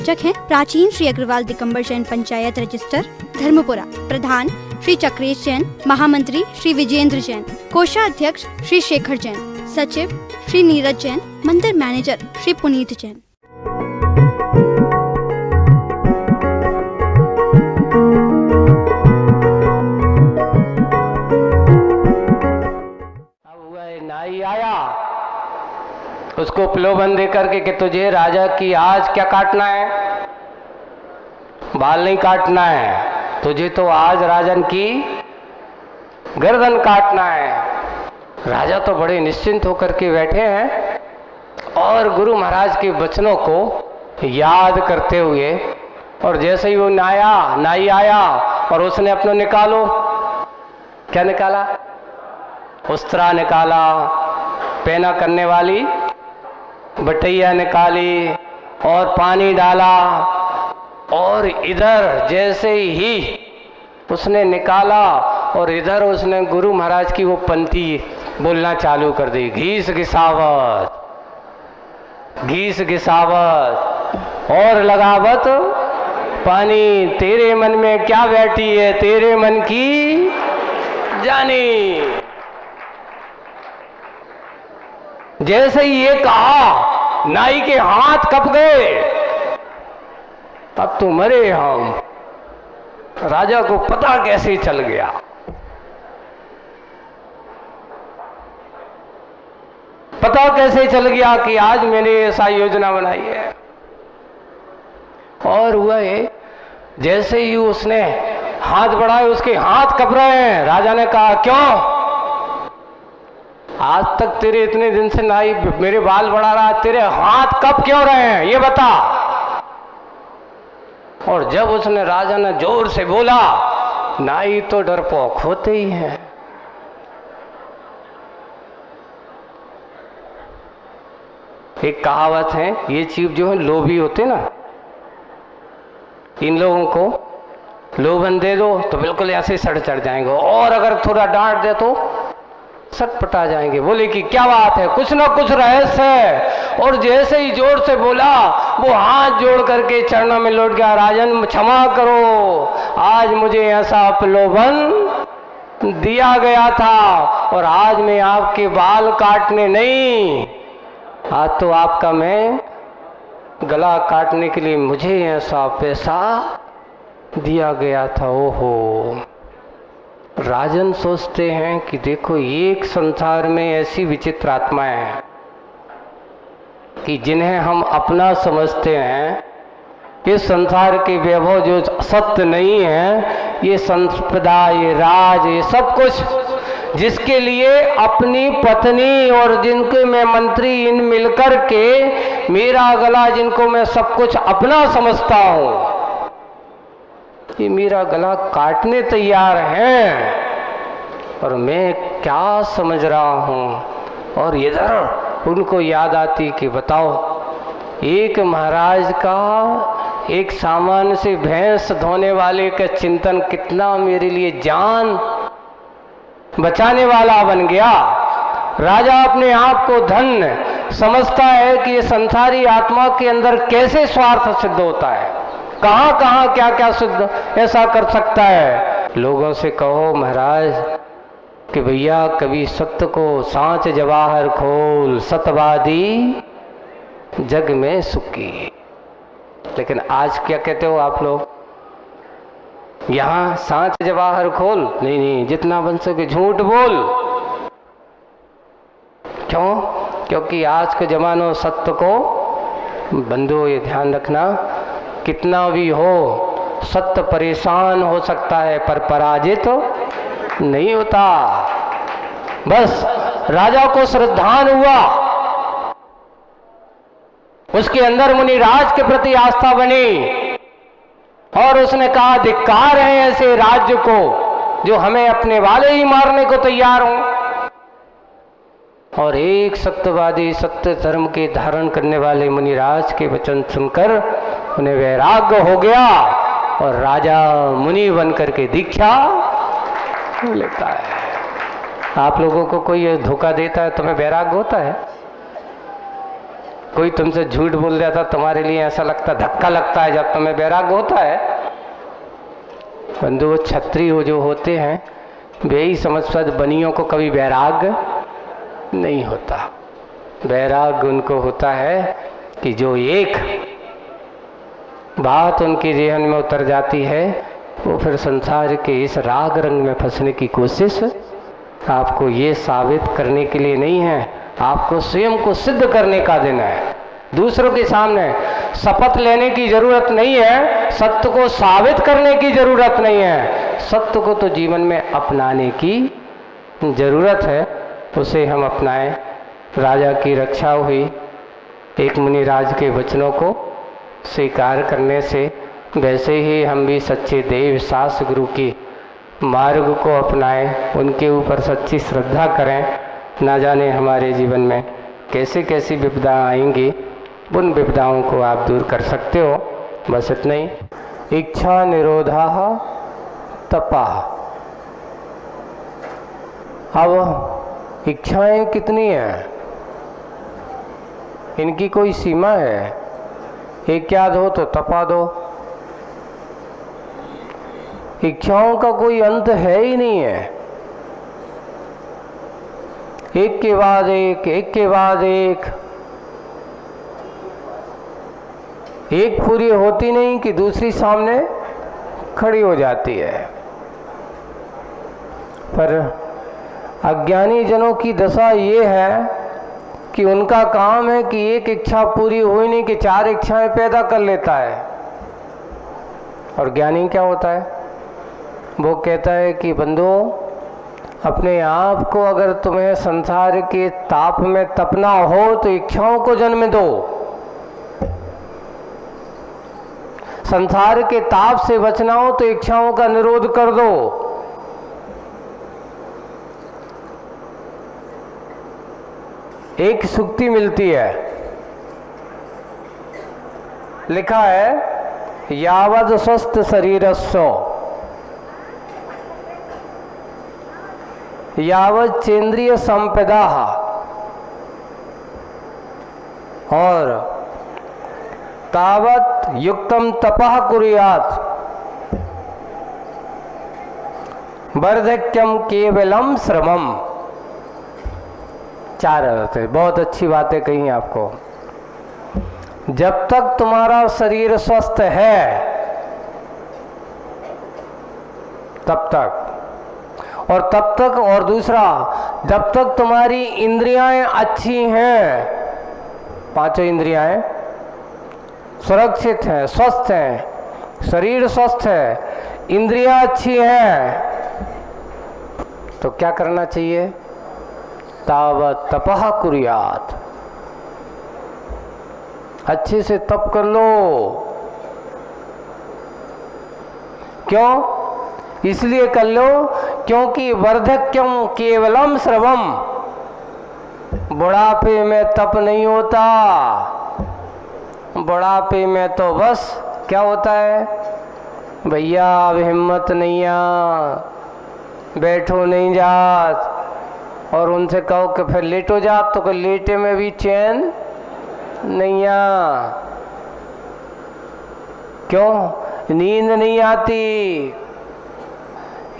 संयोजक हैं प्राचीन श्री अग्रवाल दिगंबर जैन पंचायत रजिस्टर धर्मपुरा। प्रधान श्री चक्रेश जैन, महामंत्री श्री विजेंद्र जैन, कोषाध्यक्ष श्री शेखर जैन, सचिव श्री नीरज जैन, मंदिर मैनेजर श्री पुनीत जैन। नाई आया, उसको प्रलोभन दे करके कि तुझे राजा की आज क्या काटना है, बाल नहीं काटना है, तुझे तो आज राजन की गर्दन काटना है। राजा तो बड़े निश्चिंत होकर के बैठे हैं और गुरु महाराज के वचनों को याद करते हुए, और जैसे ही वो नाई आया और उसने अपना निकालो, क्या निकाला, उस्तरा निकाला, पहना करने वाली बटैया निकाली और पानी डाला, और इधर जैसे ही उसने निकाला और इधर उसने गुरु महाराज की वो पंक्ति बोलना चालू कर दी, घीस घिसावत, घीस घिसावत और लगावत पानी, तेरे मन में क्या बैठी है तेरे मन की जानी। जैसे ही ये कहा, नाई के हाथ कप गए, तब तो मरे हम। राजा को पता कैसे चल गया, पता कैसे चल गया कि आज मैंने ऐसा योजना बनाई है। और हुआ ये, जैसे ही उसने हाथ बढ़ाए, उसके हाथ कप रहे हैं। राजा ने कहा, क्यों आज तक तेरे इतने दिन से नाई मेरे बाल बढ़ा रहा, तेरे हाथ कब क्यों रहे हैं ये बता। और जब उसने राजा ने जोर से बोला, नाई तो डरपोक होते ही हैं। एक कहावत है, ये चीज जो है लोभी होते ना, इन लोगों को लोभन दे दो तो बिल्कुल ऐसे सड़ चढ़ जाएंगे, और अगर थोड़ा डांट दे तो सटपटा जाएंगे। बोले कि क्या बात है, कुछ ना कुछ रहस्य है। और जैसे ही जोर से बोला, वो हाथ जोड़ करके चरणों में लौट गया, राजन क्षमा करो, आज मुझे ऐसा प्रलोभन दिया गया था और आज मैं आपके बाल काटने नहीं, आज तो आपका मैं गला काटने के लिए मुझे ऐसा पैसा दिया गया था। ओहो, राजन सोचते हैं कि देखो, एक संसार में ऐसी विचित्र आत्माएं हैं कि जिन्हें हम अपना समझते हैं। इस संसार के वैभव जो सत्य नहीं है, ये संपदा, ये राज, ये सब कुछ जिसके लिए अपनी पत्नी और जिनके मैं मंत्री इन मिलकर के मेरा गला, जिनको मैं सब कुछ अपना समझता हूँ, ये मेरा गला काटने तैयार हैं। और मैं क्या समझ रहा हूँ। और इधर उनको याद आती कि बताओ, एक महाराज का एक सामान्य से भैंस धोने वाले का चिंतन कितना मेरे लिए जान बचाने वाला बन गया। राजा अपने आप को धन्य समझता है कि ये संसारी आत्मा के अंदर कैसे स्वार्थ सिद्ध होता है, कहाँ कहाँ क्या क्या सिद्ध ऐसा कर सकता है। लोगों से कहो महाराज कि भैया कभी सत्य को सांच जवाहर खोल, सतवादी जग में सुखी। लेकिन आज क्या कहते हो आप लोग, यहाँ सांच जवाहर खोल नहीं, नहीं, जितना बन सके झूठ बोल। क्यों? क्योंकि आज के जमानों सत्य को बंधु, ये ध्यान रखना, कितना भी हो सत्य परेशान हो सकता है पर पराजित नहीं होता। बस राजा को श्रद्धान हुआ, उसके अंदर मुनिराज के प्रति आस्था बनी और उसने कहा, धिक्कार है ऐसे राज्य को जो हमें अपने वाले ही मारने को तैयार हों। और एक सत्यवादी, सत्य धर्म के धारण करने वाले मुनिराज के वचन सुनकर उन्हें वैराग्य हो गया और राजा मुनि बन करके दीक्षा लेता है। आप लोगों को कोई धोखा देता है, तुम्हें वैराग्य होता है? कोई तुमसे झूठ बोल दिया था, तुम्हारे लिए ऐसा लगता, धक्का लगता है जब तुम्हें वैराग्य होता है। बंधु, क्षत्रिय जो होते हैं वे ही समझ बनियों को कभी वैराग्य नहीं होता। वैराग्य उनको होता है कि जो एक बात उनके जेहन में उतर जाती है वो फिर संसार के इस राग रंग में फंसने की कोशिश आपको ये साबित करने के लिए नहीं है, आपको स्वयं को सिद्ध करने का दिन है। दूसरों के सामने शपथ लेने की जरूरत नहीं है, सत्य को साबित करने की जरूरत नहीं है, सत्य को तो जीवन में अपनाने की जरूरत है, उसे हम अपनाएं। राजा की रक्षा हुई, एक मुनिराज के वचनों को स्वीकार करने से, वैसे ही हम भी सच्चे देव शास्त्र गुरु की मार्ग को अपनाएं, उनके ऊपर सच्ची श्रद्धा करें। ना जाने हमारे जीवन में कैसे कैसी विपदा आएंगी, उन विपदाओं को आप दूर कर सकते हो। बस इतना ही। इच्छा निरोधा तपा। अब इच्छाएं कितनी हैं, इनकी कोई सीमा है? एक याद हो तो तपा दो। इच्छाओं का कोई अंत है ही नहीं है, एक के बाद एक, एक के बाद एक पूरी होती नहीं कि दूसरी सामने खड़ी हो जाती है। पर अज्ञानी जनों की दशा ये है कि उनका काम है कि एक इच्छा पूरी हुई नहीं कि 4 इच्छाएं पैदा कर लेता है। और ज्ञानी क्या होता है? वो कहता है कि बंधु, अपने आप को अगर तुम्हें संसार के ताप में तपना हो तो इच्छाओं को जन्म दो। संसार के ताप से बचना हो तो इच्छाओं का निरोध कर दो। एक सुक्ति मिलती है, लिखा है यावद स्वस्थ शरीरस्व यावत चेंद्रिय संपदा, और तावत युक्तम तपः कुर्यात् वर्धक्यम केवलम श्रमम। 4 अर्थ है, बहुत अच्छी बातें कही आपको। जब तक तुम्हारा शरीर स्वस्थ है तब तक, और तब तक, और दूसरा जब तक तुम्हारी इंद्रियां अच्छी हैं, 5 इंद्रियां सुरक्षित हैं, स्वस्थ हैं, शरीर स्वस्थ है, इंद्रियां अच्छी हैं, तो क्या करना चाहिए? तावत तपः कुर्यात्। अच्छे से तप कर लो। क्यों? इसलिए कर लो क्योंकि वर्धक्यम केवलम श्रवम। बुढ़ापे में तप नहीं होता, बुढ़ापे में तो बस क्या होता है, भैया अब हिम्मत नहीं आ, बैठो नहीं जात, और उनसे कहो कि फिर लेटो जात तो कोई लेटे में भी चैन नहीं आ। क्यों? नींद नहीं आती।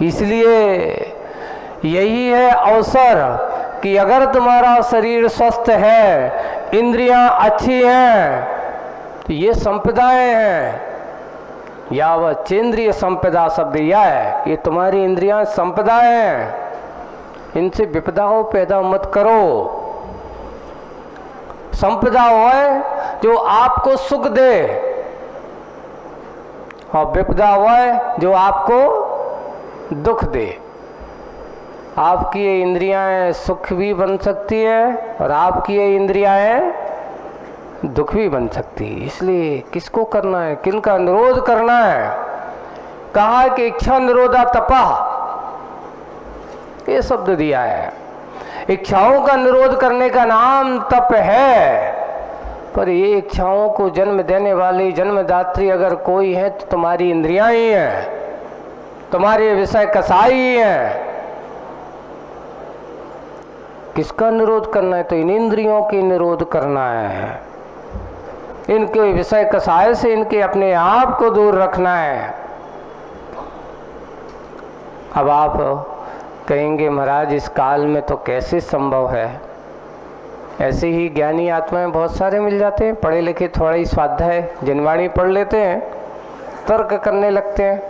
इसलिए यही है अवसर कि अगर तुम्हारा शरीर स्वस्थ है, इंद्रियां अच्छी हैं, तो ये संपदाएं हैं। यावत चेंद्रिय संपदा शब्द यह है, ये तुम्हारी इंद्रियां संपदाएं हैं, इनसे विपदाओं पैदा मत करो। संपदा है जो आपको सुख दे, और विपदा है जो आपको दुख दे। आपकी ये इंद्रियां सुख भी बन सकती है और आपकी ये इंद्रियां दुख भी बन सकती है। इसलिए किसको करना है, किनका निरोध करना है? कहा है कि इच्छा निरोधा तपा, ये शब्द दिया है। इच्छाओं का निरोध करने का नाम तप है। पर ये इच्छाओं को जन्म देने वाली जन्मदात्री अगर कोई है तो तुम्हारी इंद्रियां ही हैं, तुम्हारे विषय कसाई ही हैं। किसका निरोध करना है? तो इन इंद्रियों की निरोध करना है। इनके विषय कसाय से इनके अपने आप को दूर रखना है। अब आप कहेंगे महाराज इस काल में तो कैसे संभव है? ऐसे ही ज्ञानी आत्माएं बहुत सारे मिल जाते हैं, पढ़े लिखे, थोड़ा ही स्वाध्याय जनवाणी पढ़ लेते हैं, तर्क करने लगते हैं।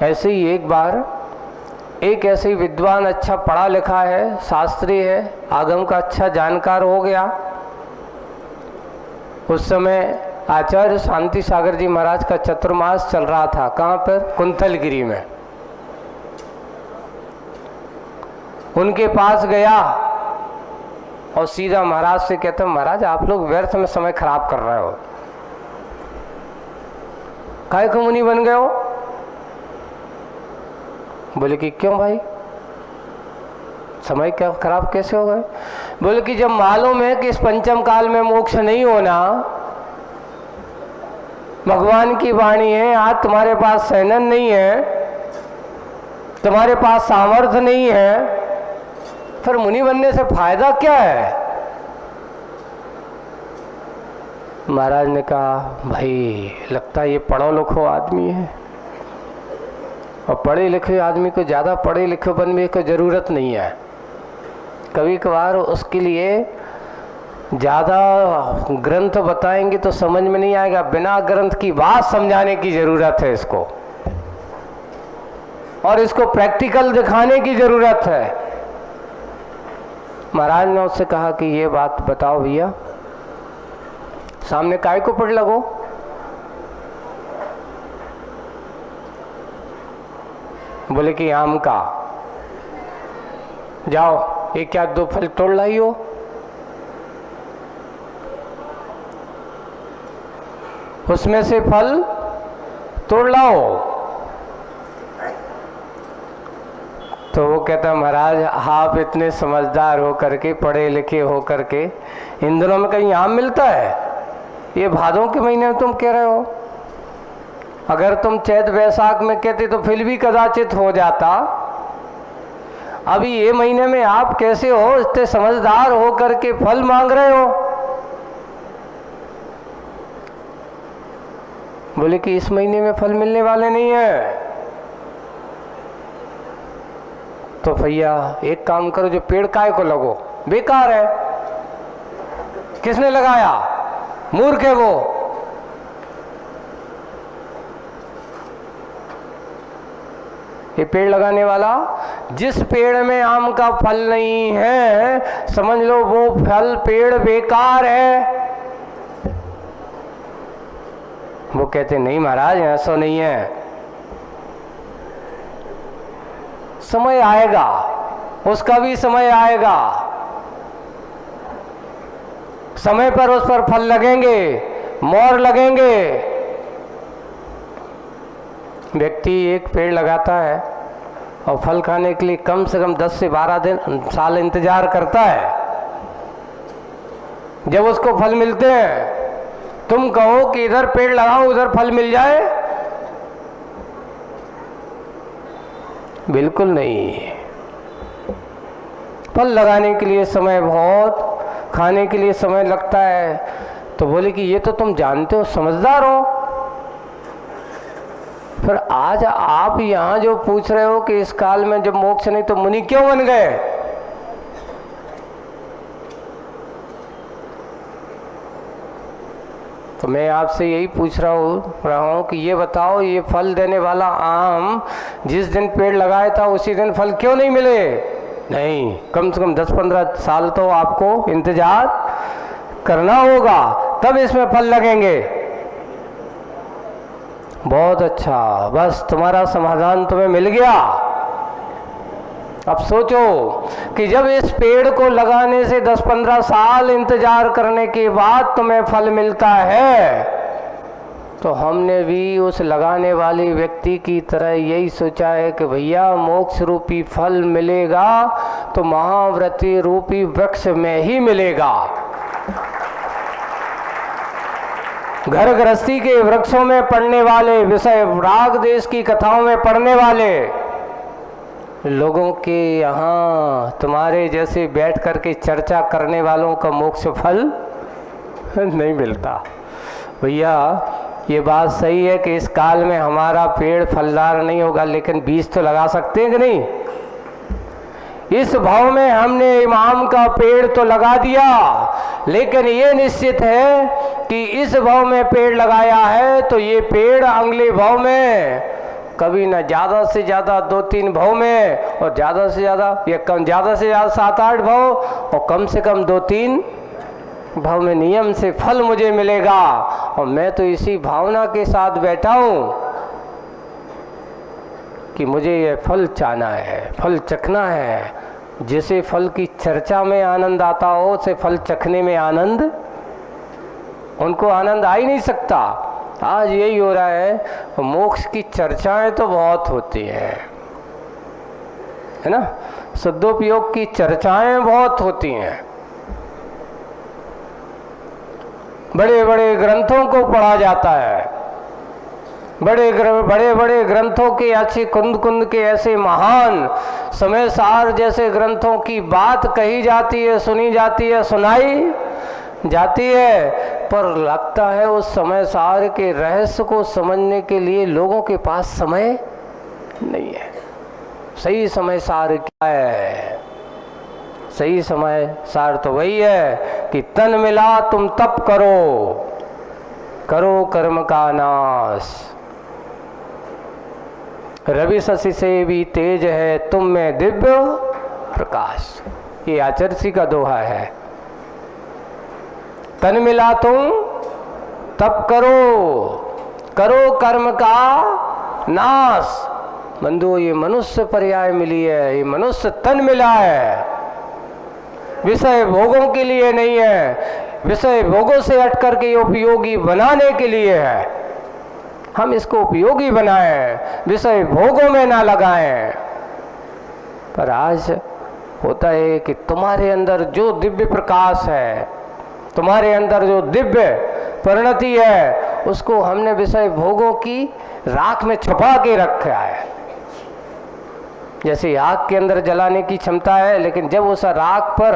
ऐसे ही एक बार एक ऐसे ही विद्वान अच्छा पढ़ा लिखा है, शास्त्री है, आगम का अच्छा जानकार हो गया। उस समय आचार्य शांति सागर जी महाराज का चतुर्मास चल रहा था। कहाँ पर? कुंथलगिरी में। उनके पास गया और सीधा महाराज से कहता, महाराज आप लोग व्यर्थ में समय खराब कर रहे हो, काहे को मुनि बन गए हो? बोले कि क्यों भाई, समय क्या खराब कैसे हो गए? बोले कि जब मालूम है कि इस पंचम काल में मोक्ष नहीं होना, भगवान की वाणी है, आज तुम्हारे पास सैनन नहीं है, तुम्हारे पास सामर्थ्य नहीं है, फिर मुनि बनने से फायदा क्या है? महाराज ने कहा, भाई लगता है ये पढ़ो लिखो आदमी है, और पढ़े लिखे आदमी को ज़्यादा पढ़े लिखे बनने की ज़रूरत नहीं है। कभी कभार उसके लिए ज़्यादा ग्रंथ बताएंगे तो समझ में नहीं आएगा, बिना ग्रंथ की बात समझाने की ज़रूरत है इसको, और इसको प्रैक्टिकल दिखाने की ज़रूरत है। महाराज ने उससे कहा कि ये बात बताओ भैया, सामने काय को पढ़ लगो? बोले कि आम का, जाओ एक या दो फल तोड़ लाइयो। उसमें से फल तोड़ लाओ। तो वो कहता, महाराज आप इतने समझदार हो करके, पढ़े लिखे हो करके, इन दिनों में कहीं आम मिलता है? ये भादों के महीने में तुम कह रहे हो। अगर तुम चैत वैशाख में कहते तो फिर भी कदाचित हो जाता। अभी ये महीने में आप कैसे हो, इतने समझदार हो करके फल मांग रहे हो? बोले कि इस महीने में फल मिलने वाले नहीं है। तो भैया एक काम करो, जो पेड़ काय को लगो, बेकार है, किसने लगाया? मूर्ख है वो। ये पेड़ लगाने वाला, जिस पेड़ में आम का फल नहीं है, समझ लो वो फल पेड़ बेकार है। वो कहते नहीं महाराज ऐसा नहीं है, समय आएगा, उसका भी समय आएगा, समय पर उस पर फल लगेंगे, मोर लगेंगे। व्यक्ति एक पेड़ लगाता है और फल खाने के लिए कम से कम 10 से 12 साल इंतजार करता है। जब उसको फल मिलते हैं, तुम कहो कि इधर पेड़ लगाओ उधर फल मिल जाए? बिल्कुल नहीं। फल लगाने के लिए समय बहुत, खाने के लिए समय लगता है। तो बोले कि ये तो तुम जानते हो, समझदार हो, फिर आज आप यहाँ जो पूछ रहे हो कि इस काल में जब मोक्ष नहीं तो मुनि क्यों बन गए? तो मैं आपसे यही पूछ रहा हूँ कि ये बताओ, ये फल देने वाला आम जिस दिन पेड़ लगाया था उसी दिन फल क्यों नहीं मिले? नहीं, कम से कम 10-15 साल तो आपको इंतजार करना होगा, तब इसमें फल लगेंगे। बहुत अच्छा, बस तुम्हारा समाधान तुम्हें मिल गया। अब सोचो कि जब इस पेड़ को लगाने से 10-15 साल इंतजार करने के बाद तुम्हें फल मिलता है, तो हमने भी उस लगाने वाले व्यक्ति की तरह यही सोचा है कि भैया मोक्ष रूपी फल मिलेगा तो महाव्रती रूपी वृक्ष में ही मिलेगा। घर गृहस्थी के वृक्षों में पढ़ने वाले, विषय राग देश की कथाओं में पढ़ने वाले लोगों के यहाँ तुम्हारे जैसे बैठ करके चर्चा करने वालों का मोक्ष फल नहीं मिलता। भैया ये बात सही है कि इस काल में हमारा पेड़ फलदार नहीं होगा, लेकिन बीज तो लगा सकते हैं कि नहीं। इस भाव में हमने इमाम का पेड़ तो लगा दिया, लेकिन ये निश्चित है कि इस भाव में पेड़ लगाया है तो ये पेड़ अगले भाव में कभी ना ज़्यादा से ज़्यादा 2-3 भाव में, और ज़्यादा से ज़्यादा या कम, ज़्यादा से ज़्यादा 7-8 भाव, और कम से कम 2-3 भाव में नियम से फल मुझे मिलेगा। और मैं तो इसी भावना के साथ बैठा हूँ कि मुझे ये फल चाहना है, फल चखना है। जिसे फल की चर्चा में आनंद आता हो, उसे फल चखने में आनंद, उनको आनंद आ ही नहीं सकता। आज यही हो रहा है, मोक्ष की चर्चाएं तो बहुत होती हैं, है ना। सदुपयोग की चर्चाएं बहुत होती हैं, बड़े बड़े ग्रंथों को पढ़ा जाता है, बड़े बड़े ग्रंथों के अच्छे कुंद के ऐसे महान समय सार जैसे ग्रंथों की बात कही जाती है, सुनी जाती है, सुनाई जाती है, पर लगता है उस समय सार के रहस्य को समझने के लिए लोगों के पास समय नहीं है। सही समय सार क्या है? सही समय सार तो वही है कि तन मिला तुम तप करो, करो कर्म का नाश। रवि शशि से भी तेज है तुम में दिव्य प्रकाश। ये आचर्षी का दोहा है। तन मिला तुम तप करो, करो कर्म का नाश। बंधुओं, ये मनुष्य पर्याय मिली है, ये मनुष्य तन मिला है, विषय भोगों के लिए नहीं है, विषय भोगों से हट करके ये उपयोगी बनाने के लिए है। हम इसको उपयोगी बनाएं, विषय भोगों में ना लगाएं। पर आज होता है कि तुम्हारे अंदर जो दिव्य प्रकाश है, तुम्हारे अंदर जो दिव्य परिणति है, उसको हमने विषय भोगों की राख में छुपा के रखा है। जैसे आग के अंदर जलाने की क्षमता है, लेकिन जब उस राख पर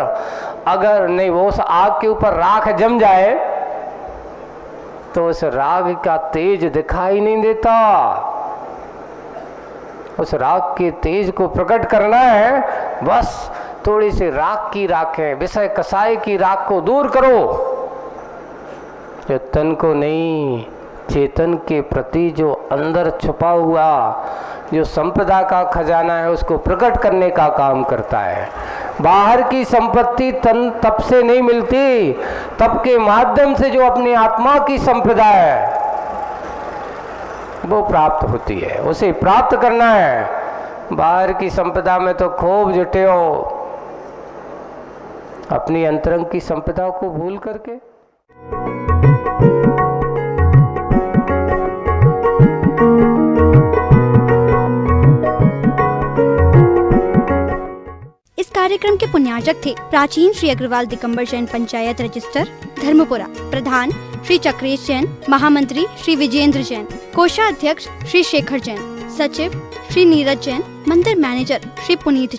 अगर नहीं, वो उस आग के ऊपर राख जम जाए तो उस राग का तेज दिखाई नहीं देता। उस राग के तेज को प्रकट करना है, बस थोड़ी सी राख की राखें, विषय कसाई की राख को दूर करो। जो तन को नहीं, चेतन के प्रति जो अंदर छुपा हुआ जो संपदा का खजाना है, उसको प्रकट करने का काम करता है। बाहर की संपत्ति तन तप से नहीं मिलती, तप के माध्यम से जो अपनी आत्मा की संपदा है वो प्राप्त होती है, उसे प्राप्त करना है। बाहर की संपदा में तो खूब जुटे हो, अपनी अंतरंग की संपदा को भूल करके। इस कार्यक्रम के पुण्यार्चक थे प्राचीन श्री अग्रवाल दिगंबर जैन पंचायत रजिस्टर धर्मपुरा, प्रधान श्री चक्रेश जैन, महामंत्री श्री विजेंद्र जैन, कोषाध्यक्ष श्री शेखर जैन, सचिव श्री नीरज जैन, मंदिर मैनेजर श्री पुनीत